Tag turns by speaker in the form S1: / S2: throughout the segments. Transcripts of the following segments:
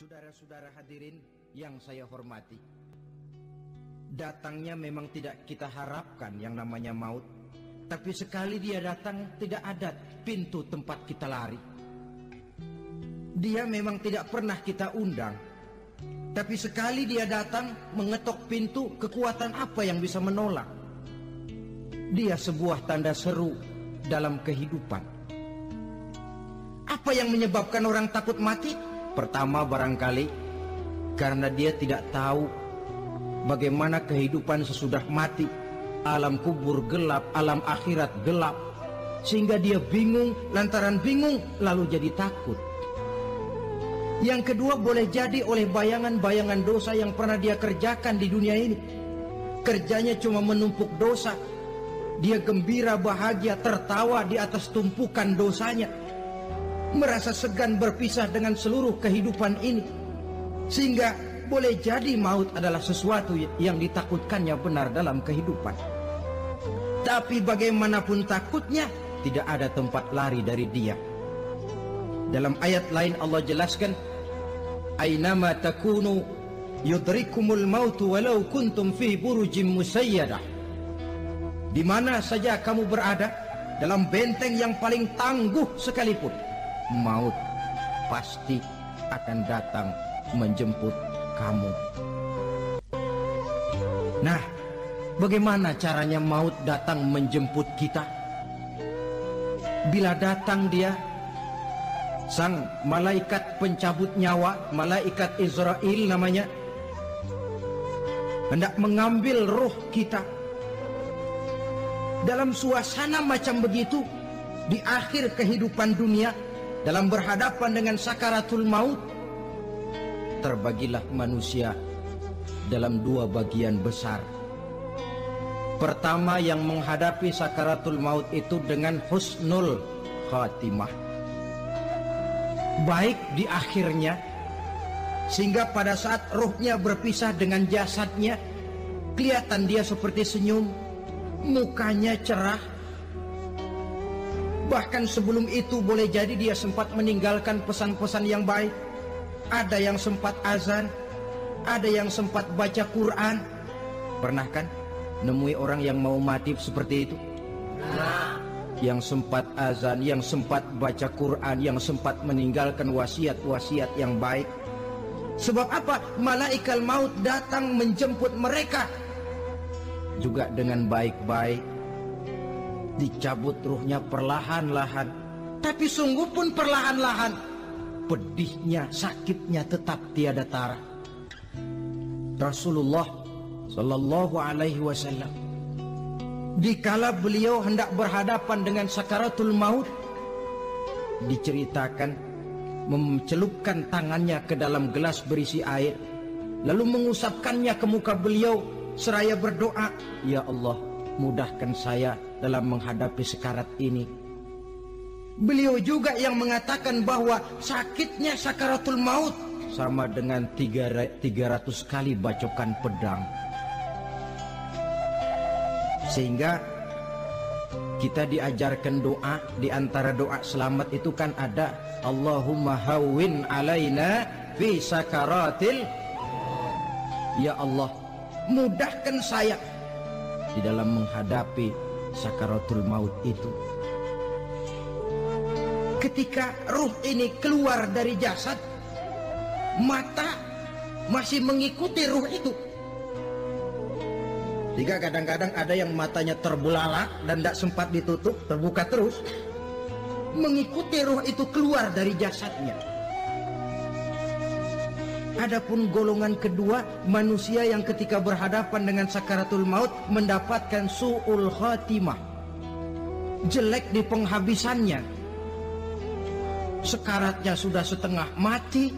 S1: Saudara-saudara hadirin yang saya hormati, datangnya memang tidak kita harapkan yang namanya maut. Tapi sekali dia datang, tidak ada pintu tempat kita lari. Dia memang tidak pernah kita undang. Tapi sekali dia datang, mengetok pintu, kekuatan apa yang bisa menolak? Dia sebuah tanda seru dalam kehidupan. Apa yang menyebabkan orang takut mati? Pertama, barangkali karena dia tidak tahu bagaimana kehidupan sesudah mati. Alam kubur gelap, alam akhirat gelap, sehingga dia bingung. Lantaran bingung lalu jadi takut. Yang kedua, boleh jadi oleh bayangan-bayangan dosa yang pernah dia kerjakan di dunia ini. Kerjanya cuma menumpuk dosa. Dia gembira, bahagia, tertawa di atas tumpukan dosanya, merasa segan berpisah dengan seluruh kehidupan ini. Sehingga boleh jadi maut adalah sesuatu yang ditakutkannya benar dalam kehidupan. Tapi bagaimanapun takutnya, tidak ada tempat lari dari dia. Dalam ayat lain Allah jelaskan, Aynama takunu yudrikumul mautu walau kuntum fi burujim musayyadah. Di mana saja kamu berada, dalam benteng yang paling tangguh sekalipun, maut pasti akan datang menjemput kamu. Nah, bagaimana caranya maut datang menjemput kita? Bila datang dia, sang malaikat pencabut nyawa, malaikat Israel namanya, hendak mengambil roh kita. Dalam suasana macam begitu, di akhir kehidupan dunia, dalam berhadapan dengan sakaratul maut, terbagilah manusia dalam dua bagian besar. Pertama, yang menghadapi sakaratul maut itu dengan husnul khatimah, baik di akhirnya, sehingga pada saat rohnya berpisah dengan jasadnya, kelihatan dia seperti senyum, mukanya cerah. Bahkan sebelum itu boleh jadi dia sempat meninggalkan pesan-pesan yang baik. Ada yang sempat azan, ada yang sempat baca Quran. Pernah kan nemui orang yang mau mati seperti itu? Nah, yang sempat azan, yang sempat baca Quran, yang sempat meninggalkan wasiat-wasiat yang baik. Sebab apa? Malaikat maut datang menjemput mereka juga dengan baik-baik. Dicabut ruhnya perlahan-lahan, tapi sungguh pun perlahan-lahan. Pedihnya, sakitnya tetap tiada tara. Rasulullah Sallallahu Alaihi Wasallam, dikala beliau hendak berhadapan dengan sakaratul maut, diceritakan mencelupkan tangannya ke dalam gelas berisi air, lalu mengusapkannya ke muka beliau seraya berdoa, "Ya Allah, mudahkan saya dalam menghadapi sekarat ini." Beliau juga yang mengatakan bahwa sakitnya sakaratul maut sama dengan 300 kali bacokan pedang. Sehingga kita diajarkan doa. Di antara doa selamat itu kan ada, Allahumma hawwin alaina fi sakaratil. Ya Allah, mudahkan saya di dalam menghadapi sakaratul maut itu. Ketika ruh ini keluar dari jasad, mata masih mengikuti ruh itu. Jika kadang-kadang ada yang matanya terbelalak dan tidak sempat ditutup, terbuka terus, mengikuti ruh itu keluar dari jasadnya. Adapun golongan kedua, manusia yang ketika berhadapan dengan sakaratul maut mendapatkan su'ul khatimah, jelek di penghabisannya. Sekaratnya sudah setengah mati,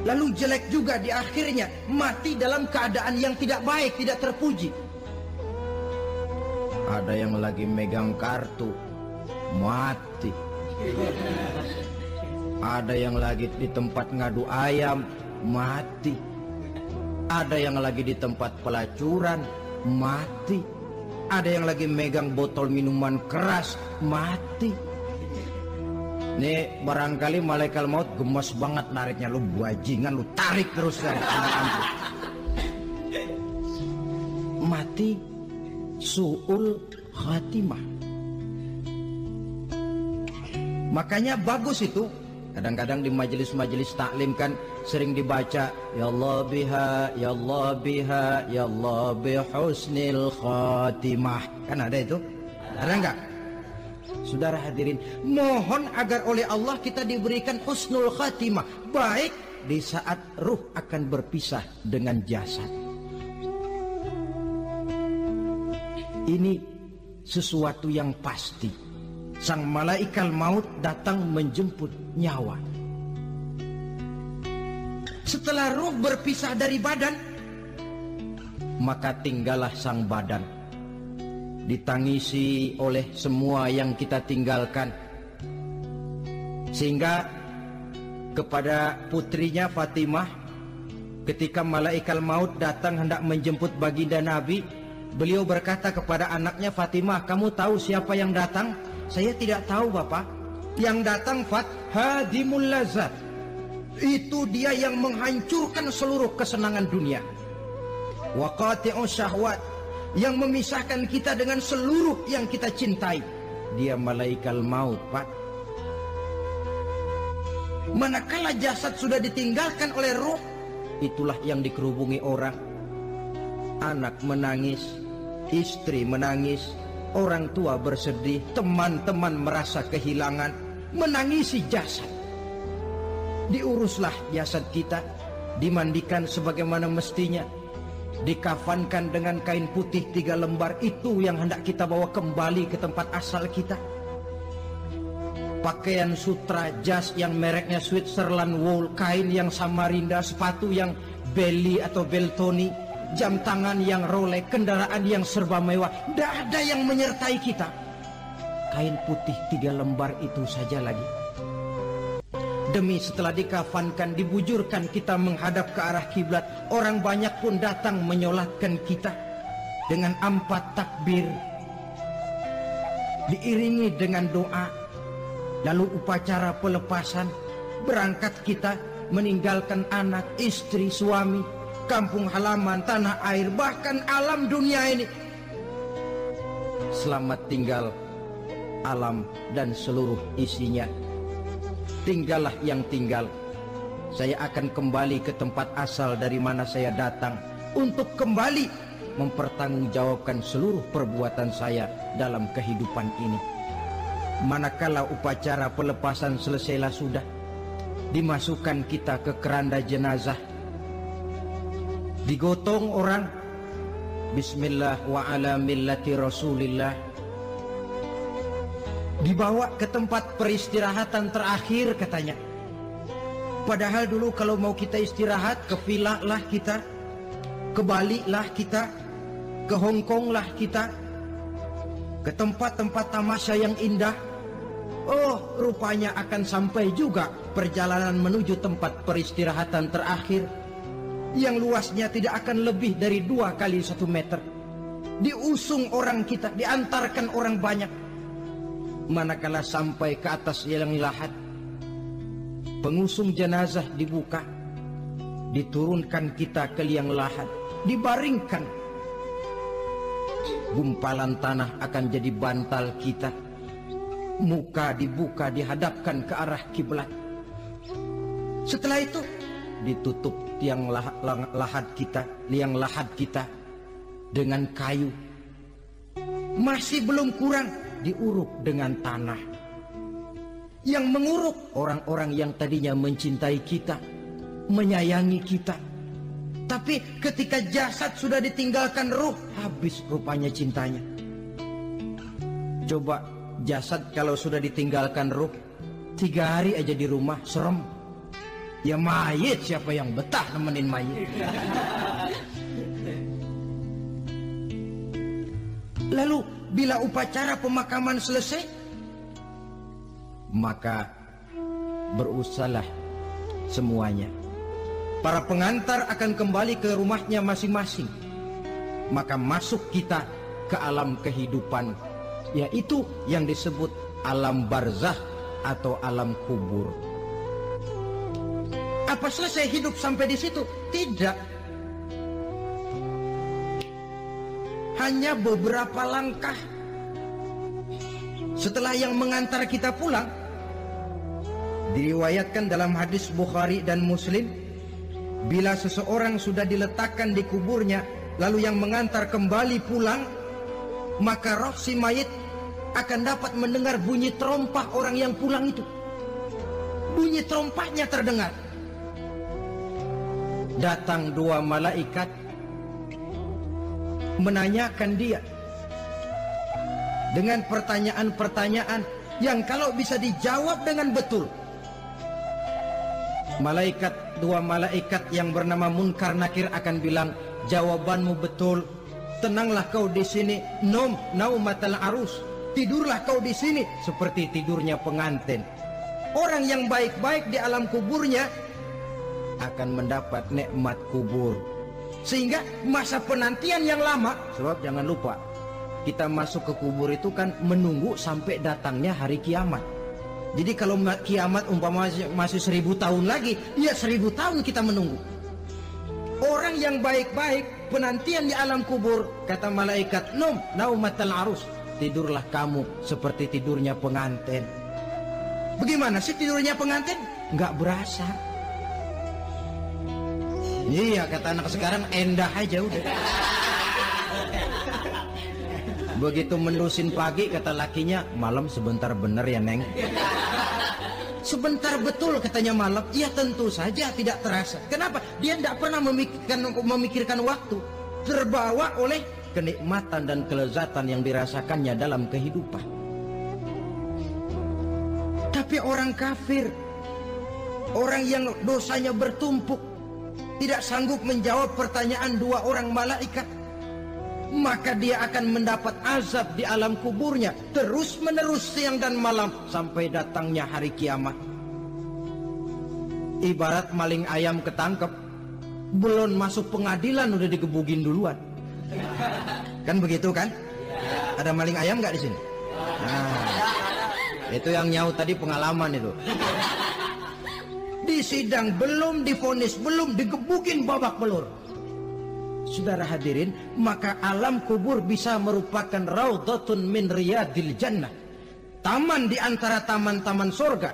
S1: lalu jelek juga di akhirnya, mati dalam keadaan yang tidak baik, tidak terpuji. Ada yang lagi megang kartu, mati. Ada yang lagi di tempat ngadu ayam, mati. Ada yang lagi di tempat pelacuran, mati. Ada yang lagi megang botol minuman keras, mati. Nih barangkali malaikat maut gemes banget nariknya, lu bajingan, lu tarik terus kan. Mati su'ul khatimah. Makanya bagus itu. Kadang-kadang di majelis-majelis taklim kan sering dibaca ya Allah biha, ya Allah biha, ya Allah bihusnil khatimah. Kan ada itu? Ada enggak? Saudara hadirin, mohon agar oleh Allah kita diberikan husnul khatimah, baik di saat ruh akan berpisah dengan jasad. Ini sesuatu yang pasti. Sang malaikat maut datang menjemput nyawa. Setelah ruh berpisah dari badan, maka tinggallah sang badan, ditangisi oleh semua yang kita tinggalkan. Sehingga kepada putrinya Fatimah, ketika malaikat maut datang hendak menjemput baginda Nabi, beliau berkata kepada anaknya, Fatimah, kamu tahu siapa yang datang? Saya tidak tahu, Bapak. Yang datang hadimul lazat. Itu dia yang menghancurkan seluruh kesenangan dunia. Wa qati'us syahwat, yang memisahkan kita dengan seluruh yang kita cintai. Dia malaikat maut, Pak. Manakala jasad sudah ditinggalkan oleh ruh, itulah yang dikerubungi orang. Anak menangis, istri menangis, orang tua bersedih, teman-teman merasa kehilangan, menangisi jasad. Diuruslah jasad kita, dimandikan sebagaimana mestinya, dikafankan dengan kain putih 3 lembar. Itu yang hendak kita bawa kembali ke tempat asal kita. Pakaian sutra, jas yang mereknya Switzerland wool, kain yang Samarinda, sepatu yang Belly atau Beltoni, jam tangan yang Rolex, kendaraan yang serba mewah, tidak ada yang menyertai kita. Kain putih 3 lembar itu saja lagi. Demi setelah dikafankan, dibujurkan kita menghadap ke arah kiblat, orang banyak pun datang menyolatkan kita dengan 4 takbir, diiringi dengan doa. Lalu upacara pelepasan, berangkat kita meninggalkan anak, istri, suami, kampung halaman, tanah air, bahkan alam dunia ini. Selamat tinggal alam dan seluruh isinya. Tinggallah yang tinggal. Saya akan kembali ke tempat asal dari mana saya datang, untuk kembali mempertanggungjawabkan seluruh perbuatan saya dalam kehidupan ini. Manakala upacara pelepasan selesailah sudah, dimasukkan kita ke keranda jenazah, digotong orang, bismillah wa ala millati rasulillah, dibawa ke tempat peristirahatan terakhir katanya. Padahal dulu kalau mau kita istirahat, ke villa lah kita, ke Bali lah kita, ke Hong Kong lah kita, ke tempat-tempat tamasya yang indah. Oh, rupanya akan sampai juga perjalanan menuju tempat peristirahatan terakhir, yang luasnya tidak akan lebih dari 2 kali 1 meter. Diusung orang kita, diantarkan orang banyak. Manakala sampai ke atas liang lahat, pengusung jenazah dibuka, diturunkan kita ke liang lahat, dibaringkan. Gumpalan tanah akan jadi bantal kita, muka dibuka, dihadapkan ke arah kiblat. Setelah itu ditutup liang lahat kita dengan kayu. Masih belum kurang, diuruk dengan tanah. Yang menguruk orang-orang yang tadinya mencintai kita, menyayangi kita. Tapi ketika jasad sudah ditinggalkan ruh, habis rupanya cintanya. Coba jasad kalau sudah ditinggalkan ruh, 3 hari aja di rumah, serem. Ya mayit, siapa yang betah nemenin mayit? Lalu bila upacara pemakaman selesai, maka berusahalah semuanya. Para pengantar akan kembali ke rumahnya masing-masing. Maka masuk kita ke alam kehidupan, yaitu yang disebut alam barzakh atau alam kubur. Apa selesai hidup sampai di situ? Tidak. Hanya beberapa langkah setelah yang mengantar kita pulang. Diriwayatkan dalam hadis Bukhari dan Muslim, bila seseorang sudah diletakkan di kuburnya, lalu yang mengantar kembali pulang, maka roh si mayit akan dapat mendengar bunyi terompah orang yang pulang itu. Bunyi terompahnya terdengar. Datang dua malaikat menanyakan dia dengan pertanyaan-pertanyaan yang kalau bisa dijawab dengan betul, dua malaikat yang bernama Munkar Nakir akan bilang, jawabanmu betul, tenanglah kau di sini, naumatal arus, tidurlah kau di sini seperti tidurnya pengantin. Orang yang baik-baik di alam kuburnya akan mendapat nikmat kubur, sehingga masa penantian yang lama. Sebab jangan lupa, kita masuk ke kubur itu kan menunggu sampai datangnya hari kiamat. Jadi kalau kiamat umpama masih 1000 tahun lagi, ya 1000 tahun kita menunggu. Orang yang baik-baik penantian di alam kubur, kata malaikat, naumatal arus, tidurlah kamu seperti tidurnya pengantin. Bagaimana sih tidurnya pengantin? Nggak berasa. Iya, kata anak sekarang, endah aja udah. Begitu mendusin pagi, kata lakinya, malam sebentar bener ya Neng. Sebentar betul katanya malam. Ya tentu saja tidak terasa. Kenapa? Dia tidak pernah memikirkan waktu. Terbawa oleh kenikmatan dan kelezatan yang dirasakannya dalam kehidupan. Tapi orang kafir, orang yang dosanya bertumpuk, tidak sanggup menjawab pertanyaan dua orang malaikat, maka dia akan mendapat azab di alam kuburnya terus menerus siang dan malam sampai datangnya hari kiamat. Ibarat maling ayam ketangkep, belum masuk pengadilan udah digebugin duluan. Kan begitu kan? Ada maling ayam nggak di sini? Nah, itu yang nyaut tadi pengalaman itu. Di sidang belum divonis, belum digebukin babak belur. Saudara hadirin, maka alam kubur bisa merupakan raudhatun min riyadil jannah, taman di antara taman-taman surga,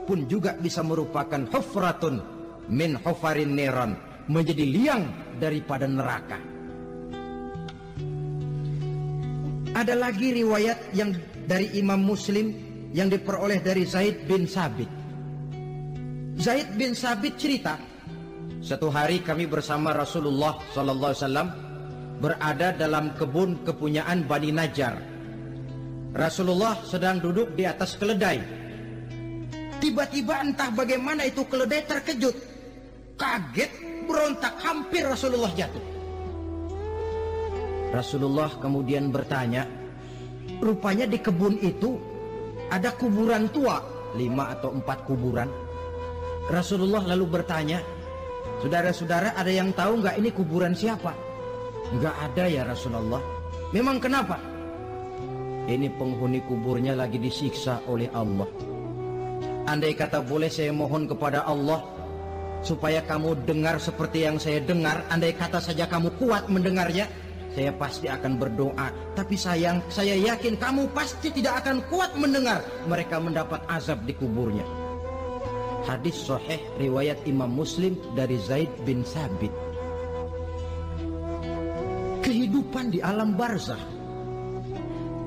S1: pun juga bisa merupakan hufratun min hufarin niran, menjadi liang daripada neraka. Ada lagi riwayat yang dari Imam Muslim yang diperoleh dari Zaid bin Sabit. Zaid bin Sabit cerita, satu hari kami bersama Rasulullah SAW berada dalam kebun kepunyaan Bani Najjar. Rasulullah sedang duduk di atas keledai. Tiba-tiba entah bagaimana itu keledai terkejut, kaget, berontak, hampir Rasulullah jatuh. Rasulullah kemudian bertanya, rupanya di kebun itu ada kuburan tua, 5 atau 4 kuburan. Rasulullah lalu bertanya, saudara-saudara ada yang tahu nggak ini kuburan siapa? Nggak ada ya Rasulullah. Memang kenapa? Ini penghuni kuburnya lagi disiksa oleh Allah. Andai kata boleh saya mohon kepada Allah supaya kamu dengar seperti yang saya dengar, andai kata saja kamu kuat mendengarnya, saya pasti akan berdoa. Tapi sayang, saya yakin kamu pasti tidak akan kuat mendengar mereka mendapat azab di kuburnya. Hadis sahih riwayat Imam Muslim dari Zaid bin Sabit. Kehidupan di alam barzakh.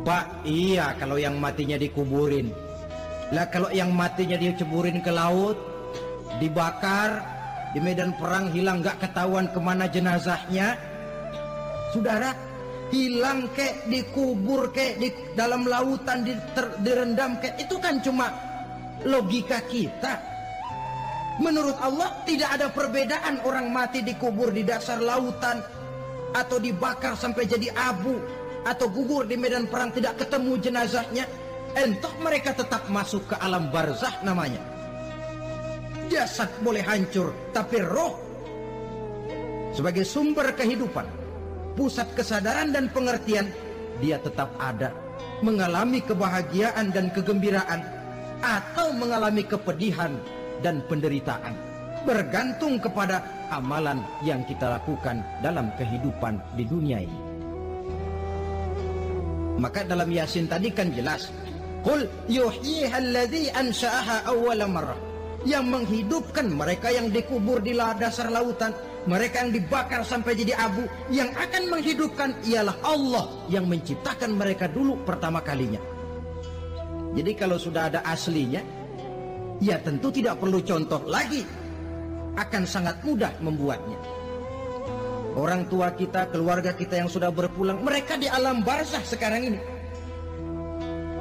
S1: Pak, iya kalau yang matinya dikuburin. Lah kalau yang matinya diceburin ke laut, dibakar, di medan perang hilang gak ketahuan kemana jenazahnya. Saudara, hilang kek, dikubur kek, di dalam lautan direndam kek, itu kan cuma logika kita. Menurut Allah tidak ada perbedaan orang mati dikubur di dasar lautan, atau dibakar sampai jadi abu, atau gugur di medan perang tidak ketemu jenazahnya. Entah mereka tetap masuk ke alam barzakh namanya. Jasad boleh hancur, tapi roh sebagai sumber kehidupan, pusat kesadaran dan pengertian, dia tetap ada, mengalami kebahagiaan dan kegembiraan. atau mengalami kepedihan dan penderitaan, bergantung kepada amalan yang kita lakukan dalam kehidupan di dunia ini. Maka dalam Yasin tadi kan jelas, qul yuhyiha alladzi ansha'aha awwala marrah, yang menghidupkan mereka yang dikubur di dasar lautan, mereka yang dibakar sampai jadi abu, yang akan menghidupkan ialah Allah yang menciptakan mereka dulu pertama kalinya. Jadi kalau sudah ada aslinya, ya tentu tidak perlu contoh lagi, akan sangat mudah membuatnya. Orang tua kita, keluarga kita yang sudah berpulang, mereka di alam barzah sekarang ini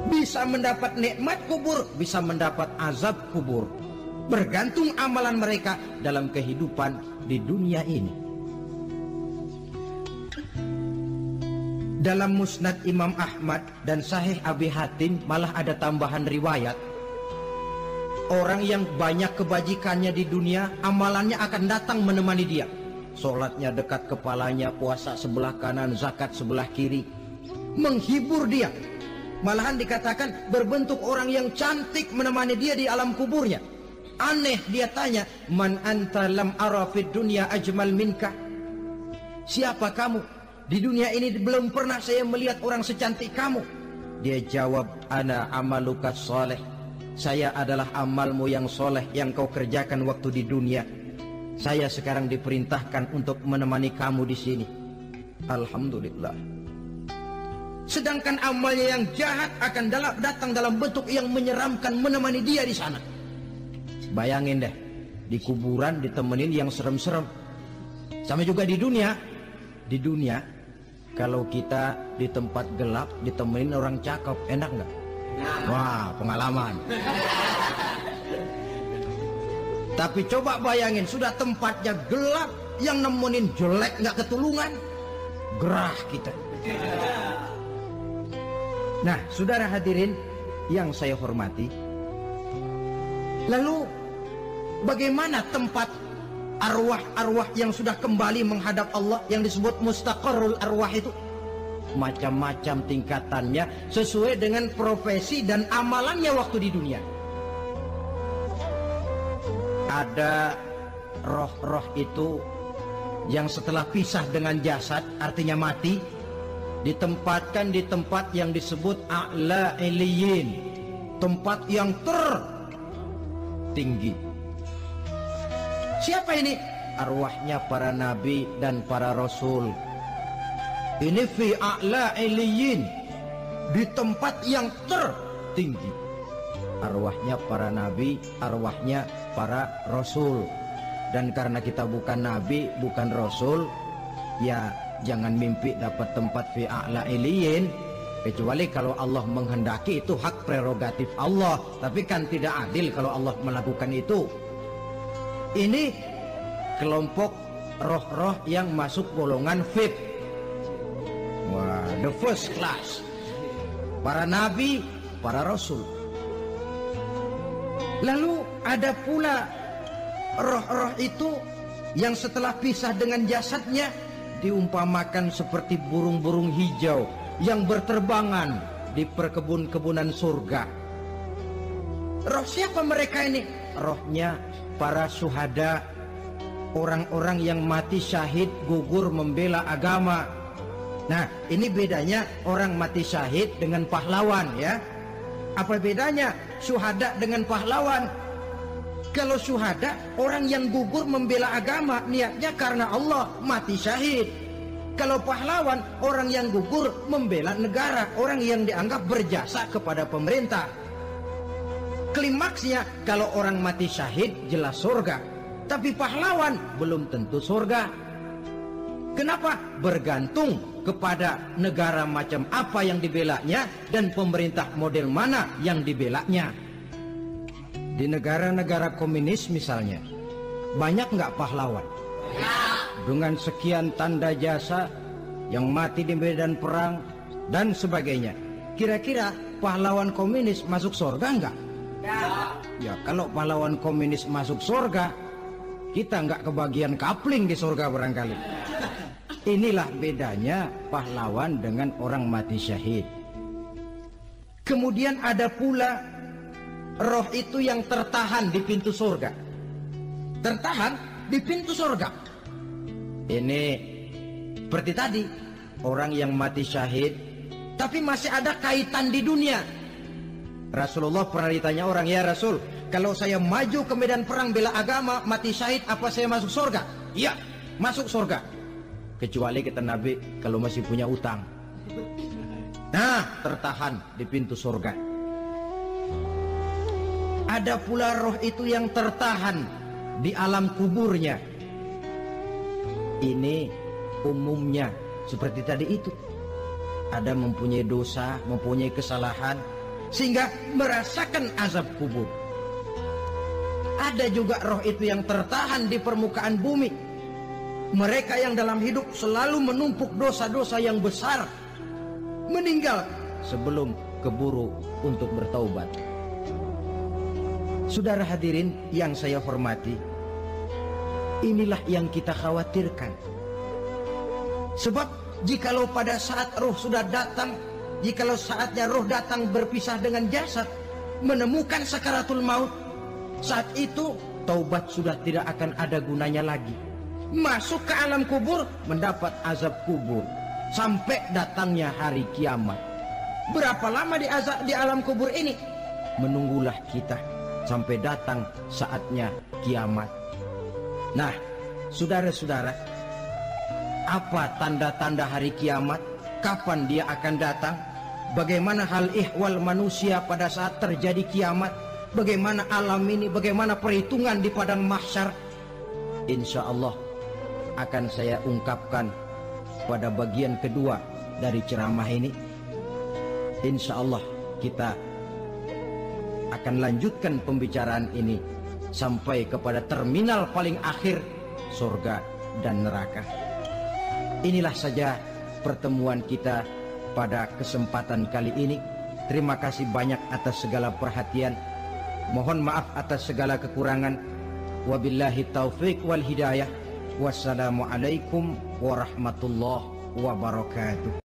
S1: bisa mendapat nikmat kubur, bisa mendapat azab kubur, bergantung amalan mereka dalam kehidupan di dunia ini. Dalam Musnad Imam Ahmad dan Sahih Abi Hatim malah ada tambahan riwayat, orang yang banyak kebajikannya di dunia, amalannya akan datang menemani dia. Sholatnya dekat kepalanya, puasa sebelah kanan, zakat sebelah kiri, menghibur dia. Malahan dikatakan berbentuk orang yang cantik menemani dia di alam kuburnya. Aneh, dia tanya, man anta lam ara fid dunya ajmal minka. Siapa kamu? Di dunia ini belum pernah saya melihat orang secantik kamu. Dia jawab, ana amaluka soleh. Saya adalah amalmu yang soleh yang kau kerjakan waktu di dunia. Saya sekarang diperintahkan untuk menemani kamu di sini. Alhamdulillah. Sedangkan amalnya yang jahat akan datang dalam bentuk yang menyeramkan menemani dia di sana. Bayangin deh, di kuburan ditemenin yang serem-serem. Sama juga di dunia. Di dunia, kalau kita di tempat gelap ditemenin orang cakep, enak nggak? Wah, pengalaman. Tapi coba bayangin, sudah tempatnya gelap, yang nemenin jelek nggak ketulungan, gerah kita. Nah, saudara hadirin yang saya hormati, lalu bagaimana tempat arwah-arwah yang sudah kembali menghadap Allah yang disebut mustaqarrul arwah itu? Macam-macam tingkatannya sesuai dengan profesi dan amalannya waktu di dunia. Ada roh-roh itu yang setelah pisah dengan jasad, artinya mati, ditempatkan di tempat yang disebut a'la iliyin, tempat yang tertinggi. Siapa ini? Arwahnya para nabi dan para rasul. Ini fi a'la iliyin, di tempat yang tertinggi. Arwahnya para nabi, arwahnya para rasul. Dan karena kita bukan nabi, bukan rasul, ya jangan mimpi dapat tempat fi a'la iliyin, kecuali kalau Allah menghendaki. Itu hak prerogatif Allah, tapi kan tidak adil kalau Allah melakukan itu. Ini kelompok roh-roh yang masuk golongan VIP. Wah, the first class. Para nabi, para rasul. Lalu ada pula roh-roh itu yang setelah pisah dengan jasadnya diumpamakan seperti burung-burung hijau yang berterbangan di perkebun-kebunan surga. Roh siapa mereka ini? Rohnya para syuhada, orang-orang yang mati syahid gugur membela agama. Nah, ini bedanya orang mati syahid dengan pahlawan, ya. Apa bedanya syuhada dengan pahlawan? Kalau syuhada, orang yang gugur membela agama, niatnya karena Allah, mati syahid. Kalau pahlawan, orang yang gugur membela negara, orang yang dianggap berjasa kepada pemerintah. Klimaksnya, kalau orang mati syahid jelas surga, tapi pahlawan belum tentu surga. Kenapa? Bergantung kepada negara macam apa yang dibelanya dan pemerintah model mana yang dibelanya. Di negara-negara komunis misalnya, banyak nggak pahlawan? Dengan sekian tanda jasa yang mati di medan perang dan sebagainya. Kira-kira pahlawan komunis masuk surga nggak? Ya, kalau pahlawan komunis masuk surga, kita nggak kebagian kapling di surga barangkali. Inilah bedanya pahlawan dengan orang mati syahid. Kemudian ada pula roh itu yang tertahan di pintu surga. Tertahan di pintu surga. Ini seperti tadi, orang yang mati syahid tapi masih ada kaitan di dunia. Rasulullah pernah ditanya orang, ya Rasul, kalau saya maju ke medan perang bela agama, mati syahid, apa saya masuk surga? Iya, masuk surga. Kecuali kata Nabi, kalau masih punya utang. Nah, tertahan di pintu surga. Ada pula roh itu yang tertahan di alam kuburnya. Ini umumnya seperti tadi itu. Ada mempunyai dosa, mempunyai kesalahan, sehingga merasakan azab kubur. Ada juga roh itu yang tertahan di permukaan bumi. Mereka yang dalam hidup selalu menumpuk dosa-dosa yang besar, meninggal sebelum keburu untuk bertaubat. Saudara hadirin yang saya hormati, inilah yang kita khawatirkan. Sebab jikalau pada saat roh sudah datang, jikalau saatnya roh datang berpisah dengan jasad, menemukan sakaratul maut, saat itu taubat sudah tidak akan ada gunanya lagi. Masuk ke alam kubur, mendapat azab kubur sampai datangnya hari kiamat. Berapa lama di alam kubur ini? Menunggulah kita sampai datang saatnya kiamat. Nah, saudara-saudara, apa tanda-tanda hari kiamat? Kapan dia akan datang? Bagaimana hal ihwal manusia pada saat terjadi kiamat? Bagaimana alam ini? Bagaimana perhitungan di padang mahsyar? Insya Allah akan saya ungkapkan pada bagian kedua dari ceramah ini. Insya Allah kita akan lanjutkan pembicaraan ini sampai kepada terminal paling akhir, surga dan neraka. Inilah saja pertemuan kita pada kesempatan kali ini. Terima kasih banyak atas segala perhatian. Mohon maaf atas segala kekurangan. Wabillahi taufiq wal hidayah. Wassalamualaikum warahmatullahi wabarakatuh.